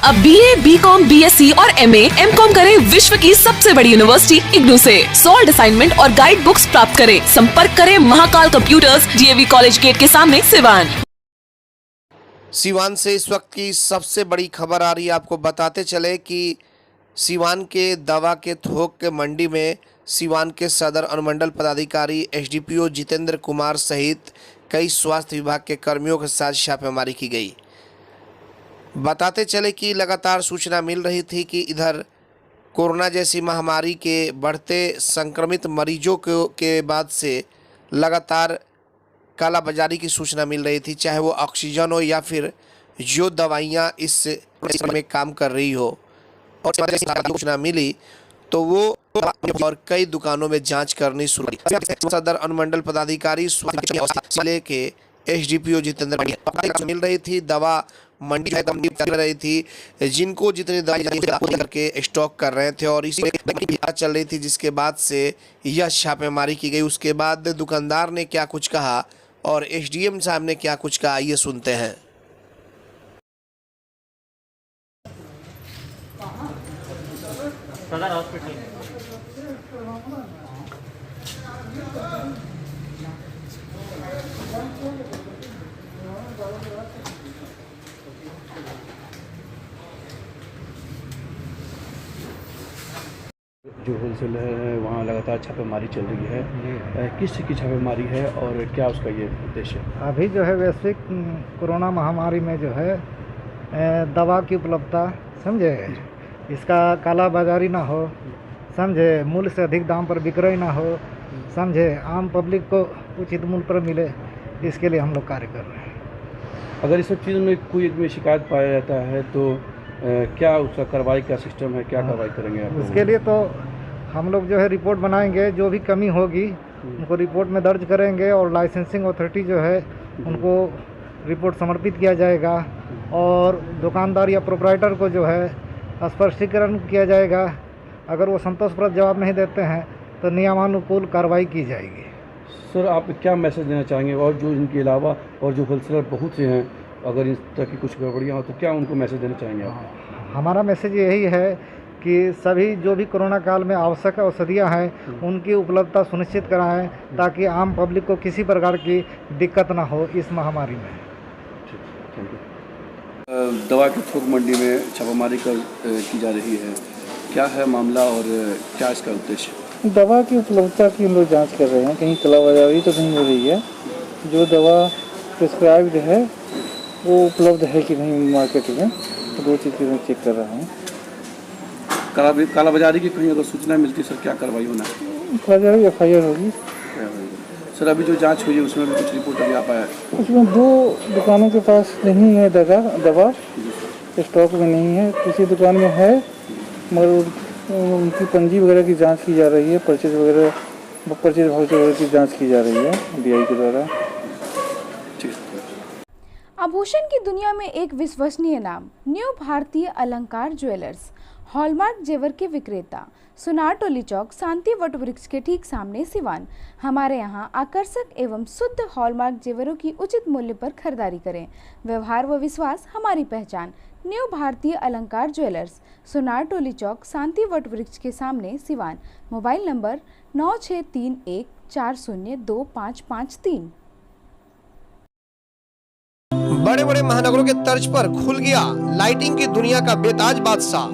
अब BA, BCom, BSc और MA, MCom करें विश्व की सबसे बड़ी यूनिवर्सिटी इग्नू से। सॉल्ड असाइनमेंट और गाइड बुक्स प्राप्त करें। संपर्क करें Mahakal computers, DAV college gate के सामने, सिवान। सिवान से इस वक्त की सबसे बड़ी खबर आ रही है। आपको बताते चले कि सिवान के दवा के थोक के मंडी में सिवान के सदर अनुमंडल पदाधिकारी SDPO जितेंद्र कुमार सहित कई स्वास्थ्य विभाग के कर्मियों के साथ छापेमारी की गई। बताते चले कि लगातार सूचना मिल रही थी कि इधर कोरोना जैसी महामारी के बढ़ते संक्रमित मरीजों के बाद से लगातार कालाबाजारी की सूचना मिल रही थी, चाहे वो ऑक्सीजन हो या फिर जो दवाइयाँ इस में काम कर रही हो। और सूचना मिली तो वो और कई दुकानों में जांच करनी शुरू की। सदर अनुमंडल पदाधिकारी जिले के SDPO जितेंद्र मिल रही थी, दवा मंडी कर रही थी, जिनको जितनी दवाई करके स्टॉक कर रहे थे और इसी चल रही थी, जिसके बाद से यह छापेमारी की गई। उसके बाद दुकानदार ने क्या कुछ कहा और SDM साहब ने क्या कुछ कहा, ये सुनते हैं। सदर हॉस्पिटल जो होलसेल है वहाँ लगातार छापेमारी चल रही है। किस चीज़ की छापेमारी है और क्या उसका ये उद्देश्य है? अभी जो है वैश्विक कोरोना महामारी में जो है दवा की उपलब्धता समझे, इसका काला बाजारी ना हो, समझे, मूल्य से अधिक दाम पर विक्रय ना हो, समझे, आम पब्लिक को उचित मूल्य पर मिले, इसके लिए हम लोग कार्य कर रहे हैं। अगर इस सब चीज़ों में कोई में शिकायत पाया जाता है तो क्या उसका कार्रवाई का सिस्टम है, क्या कार्रवाई करेंगे आप? उसके लिए तो हम लोग जो है रिपोर्ट बनाएंगे, जो भी कमी होगी उनको रिपोर्ट में दर्ज करेंगे और लाइसेंसिंग अथॉरिटी जो है उनको रिपोर्ट समर्पित किया जाएगा और दुकानदार या प्रोप्राइटर को जो है स्पष्टीकरण किया जाएगा। अगर वो संतोषप्रद जवाब नहीं देते हैं तो नियमानुकूल कार्रवाई की जाएगी। सर, आप क्या मैसेज देना चाहेंगे? और जो इनके अलावा और जो होलसेलर बहुत से हैं, अगर इस तरह की कुछ गड़बड़ियाँ हो तो क्या उनको मैसेज देना चाहेंगे आप? हमारा मैसेज यही है कि सभी जो भी कोरोना काल में आवश्यक औषधियाँ हैं उनकी उपलब्धता सुनिश्चित कराएं ताकि आम पब्लिक को किसी प्रकार की दिक्कत ना हो इस महामारी में। Thank you. दवा की थोक मंडी में छापामारी की जा रही है, क्या है मामला और क्या इसका उद्देश्य? दवा की उपलब्धता की हम लोग जाँच कर रहे हैं, कहीं कालाबाजारी तो नहीं हो रही है। जो दवा प्रिस्क्राइब्ड है वो उपलब्ध है कि नहीं मार्केट में, तो दो चीज़ में चेक कर रहे हैं। कालाबाजारी की कहीं अगर सूचना मिलती सर, क्या कार्रवाई होना है? कालाबाजारी FIR होगी। सर, अभी जो जांच हुई है उसमें भी कुछ रिपोर्ट अभी आ पाया है? उसमें 2 दुकानों के पास नहीं है दवा स्टॉक में नहीं है, किसी दुकान में है मगर उनकी पंजी वगैरह की जाँच की जा रही है, परचेज वाउचर वगैरह की जाँच की जा रही है DI के द्वारा। आभूषण की दुनिया में एक विश्वसनीय नाम, न्यू भारतीय अलंकार ज्वेलर्स, हॉलमार्क जेवर के विक्रेता, सुनार टोली चौक, शांति वट वृक्ष के ठीक सामने, सिवान। हमारे यहाँ आकर्षक एवं शुद्ध हॉलमार्क जेवरों की उचित मूल्य पर खरीदारी करें। व्यवहार व विश्वास हमारी पहचान। न्यू भारतीय अलंकार ज्वेलर्स, सुनार टोली चौक, शांति वट वृक्ष के सामने, सिवान। Mobile number 9631402553। बड़े बड़े महानगरों के तर्ज पर खुल गया लाइटिंग की दुनिया का बेताज बादशाह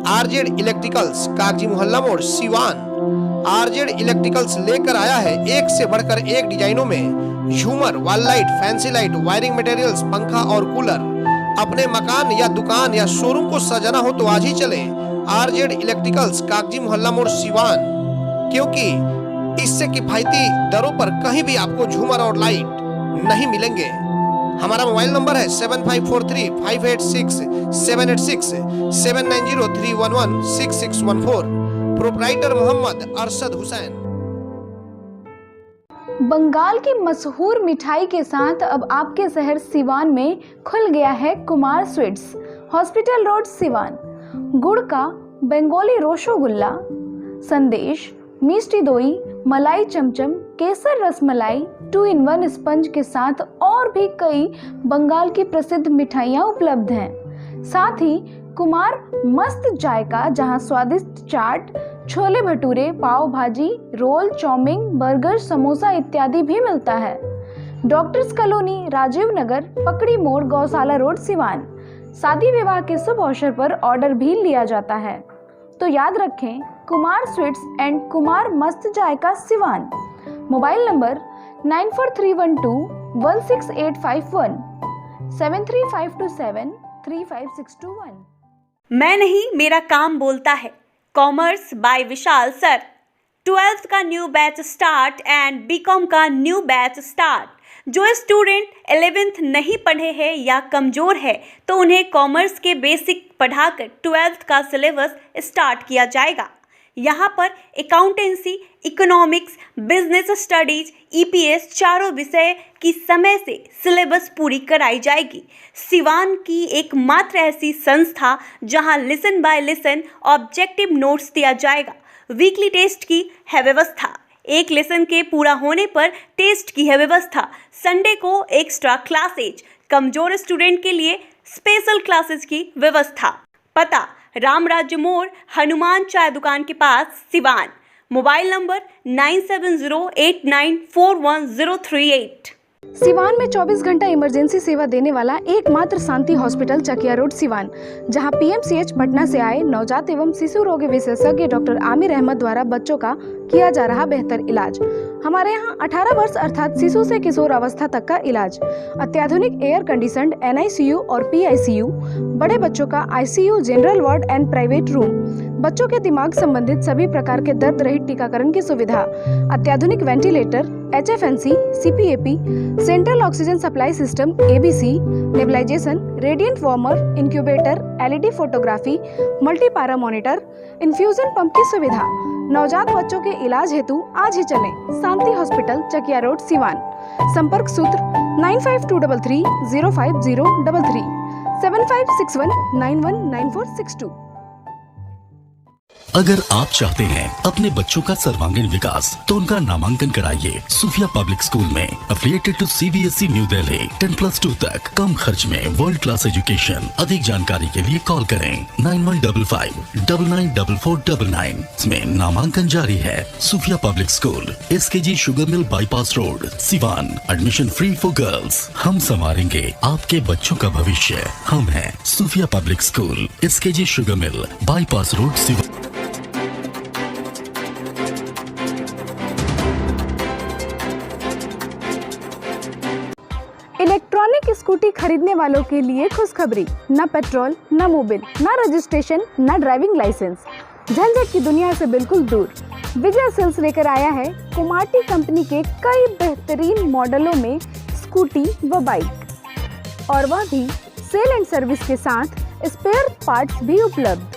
RZ इलेक्ट्रिकल्स, कागजी मोहल्ला मोड़, सिवान। RZ इलेक्ट्रिकल्स लेकर आया है एक से बढ़कर एक डिजाइनों में झूमर, wall light, fancy light, wiring materials, पंखा और कूलर। अपने मकान या दुकान या शोरूम को सजाना हो तो आज ही चले RZ इलेक्ट्रिकल्स, कागजी मोहल्ला मोड़, सिवान, क्योंकि इससे किफायती दरों पर कहीं भी आपको झूमर और लाइट नहीं मिलेंगे। हमारा मोबाइल नंबर है 7543586786 7903116614। प्रोप्राइटर मोहम्मद अरशद हुसैन। बंगाल की मशहूर मिठाई के साथ अब आपके शहर सिवान में खुल गया है Kumar sweets, hospital road, Siwan. गुड़ का बंगाली रसगुल्ला, संदेश, मिष्टी दोई, मलाई चमचम, केसर रसमलाई, 2-in-1 स्पंज के साथ और भी कई बंगाल की प्रसिद्ध मिठाइयाँ उपलब्ध हैं। साथ ही कुमार मस्त जायका, जहां स्वादिष्ट चाट, छोले भटूरे, पाव भाजी, रोल, चाउमीन, बर्गर, समोसा इत्यादि भी मिलता है। डॉक्टर्स कॉलोनी, राजीव नगर, पकड़ी मोड़, गौशाला रोड, सिवान। शादी विवाह के शुभ अवसर पर ऑर्डर भी लिया जाता है। तो याद रखें, कुमार स्वीट्स एंड कुमार मस्त जायका, सिवान। मोबाइल नंबर 9431216851 73527 मैं नहीं, मेरा काम बोलता है। Commerce by Vishal sir. 12th का new batch start and BCom का न्यू बैच स्टार्ट। जो स्टूडेंट 11th नहीं पढ़े हैं या कमज़ोर है तो उन्हें कॉमर्स के बेसिक पढ़ाकर 12th का सिलेबस स्टार्ट किया जाएगा। यहाँ पर accountancy, economics, business studies, EPS चारों विषय की समय से सिलेबस पूरी कराई जाएगी। सिवान की एकमात्र ऐसी संस्था जहाँ lesson by lesson objective notes दिया जाएगा। वीकली टेस्ट की है व्यवस्था। एक लेसन के पूरा होने पर टेस्ट की है व्यवस्था। संडे को एक्स्ट्रा क्लासेज, कमजोर स्टूडेंट के लिए स्पेशल क्लासेस की व्यवस्था। पता रामराज्य मोड़, हनुमान चाय दुकान के पास, सिवान। Mobile number 9708941038। सिवान में 24 घंटा इमरजेंसी सेवा देने वाला एकमात्र शांति हॉस्पिटल, चकिया रोड, सिवान, जहां पीएमसीएच पटना से आए नवजात एवं शिशु रोग विशेषज्ञ डॉक्टर आमिर अहमद द्वारा बच्चों का किया जा रहा बेहतर इलाज। हमारे यहाँ 18 वर्ष अर्थात शिशु से किशोर अवस्था तक का इलाज, अत्याधुनिक एयर कंडीशनड NICU और PICU, बड़े बच्चों का ICU, general ward and private room, बच्चों के दिमाग संबंधित सभी प्रकार के दर्द रहित टीकाकरण की सुविधा, अत्याधुनिक ventilator, HFNC, CPAP, central oxygen supply system ABC, nebulisation, radiant warmer, incubator, LED photography, multipara monitor, infusion pump की सुविधा। नवजात बच्चों के इलाज हेतु आज ही चलें शांति हॉस्पिटल, चकिया रोड, सिवान। संपर्क सूत्र 9523050333 7561919462। अगर आप चाहते हैं अपने बच्चों का सर्वांगीण विकास तो उनका नामांकन कराइए सूफिया पब्लिक स्कूल में, affiliated to CBSE new Delhi. 10+2 तक कम खर्च में वर्ल्ड क्लास एजुकेशन। अधिक जानकारी के लिए कॉल करें 9155994499। इसमें नामांकन जारी है। Sufiya public school, SKG sugar mill bypass road, Siwan. Admission free for girls. हम संवारेंगे आपके बच्चों का भविष्य। हम हैं Sufiya public school, SKG sugar mill bypass road, Siwan. Electronic scooty खरीदने वालों के लिए खुशखबरी, न पेट्रोल, न मोबिल, न रजिस्ट्रेशन, न ड्राइविंग लाइसेंस, झंझट की दुनिया से बिल्कुल दूर। विजय सेल्स लेकर आया है कुमाटी कंपनी के कई बेहतरीन मॉडलों में स्कूटी व बाइक, और वह भी सेल एंड सर्विस के साथ स्पेयर पार्ट्स भी उपलब्ध।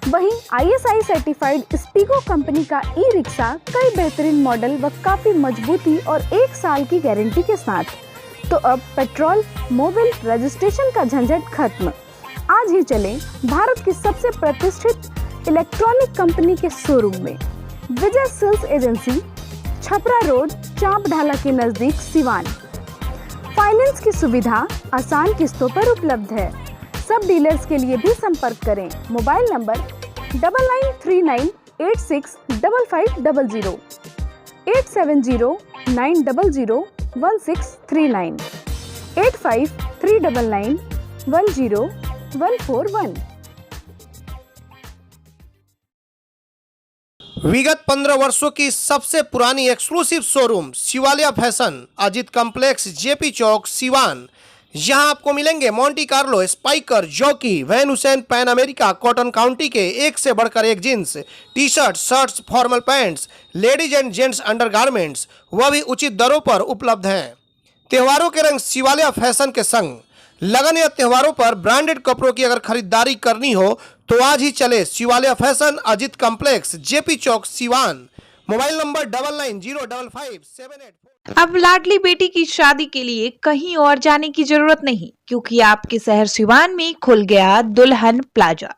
वहीं ISI सर्टिफाइड स्पीको कंपनी का ई-रिक्शा कई बेहतरीन मॉडल व काफी मजबूती और 1 साल की गारंटी के साथ। तो अब पेट्रोल, मोबिल, रजिस्ट्रेशन का झंझट खत्म। आज ही चलें भारत की सबसे प्रतिष्ठित इलेक्ट्रॉनिक कंपनी के शोरूम में। विजय सेल्स एजेंसी, छपरा रोड, चांप ढाला के नजदीक, सिवान। फाइनेंस की सुविधा आसान किस्तों पर उपलब्ध है। सब डीलर्स के लिए भी संपर्क करें। Mobile number 9939865500 870900169 8539910141। विगत 15 वर्षों की सबसे पुरानी exclusive showroom Shivaliya fashion, Ajit complex, JP Chowk, Siwan. यहाँ आपको मिलेंगे Monte Carlo, Spykar, Jockey, Van Heusen, Pan America, Cotton County के एक से बढ़कर एक jeans, T shirt, shirts, formal pants, ladies and gents undergarments, वह भी उचित दरों पर उपलब्ध हैं। त्योहारों के रंग शिवालिया फैशन के संग। लगन या त्योहारों पर ब्रांडेड कपड़ों की अगर खरीदारी करनी हो तो आज ही चले Shivaliya fashion, Ajit complex, JP Chowk, Siwan. Mobile number 99055784। अब लाडली बेटी की शादी के लिए कहीं और जाने की जरूरत नहीं, क्योंकि आपके शहर सिवान में खुल गया दुल्हन प्लाजा।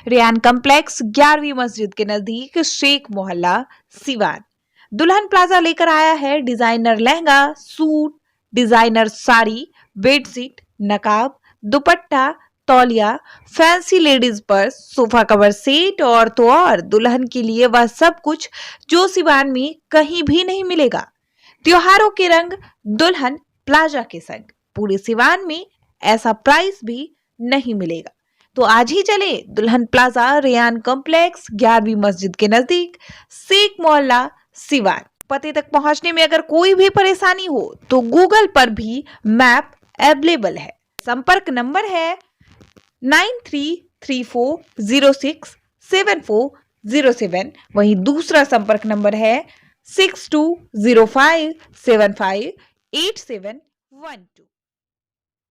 रेयान कॉम्प्लेक्स, 11वीं मस्जिद के नजदीक, शेख मोहल्ला, सिवान। दुल्हन प्लाजा लेकर आया है designer lehenga, suit, designer sari, bedsheet, नकाब, दुपट्टा, तौलिया, fancy ladies purse, sofa cover set और तो और दुल्हन के लिए वह सब कुछ जो सिवान में कहीं भी नहीं मिलेगा। त्योहारों के रंग दुल्हन प्लाजा के संग पूरे सिवान में ऐसा प्राइस भी नहीं मिलेगा। तो आज ही चले दुल्हन प्लाजा, रेयान कॉम्प्लेक्स, 11वीं मस्जिद के नजदीक, शेख मोहल्ला, सिवान। पते तक पहुंचने में अगर कोई भी परेशानी हो तो गूगल पर भी मैप अवेलेबल है। संपर्क नंबर है 9334067407। वहीं दूसरा संपर्क नंबर है 6205758712।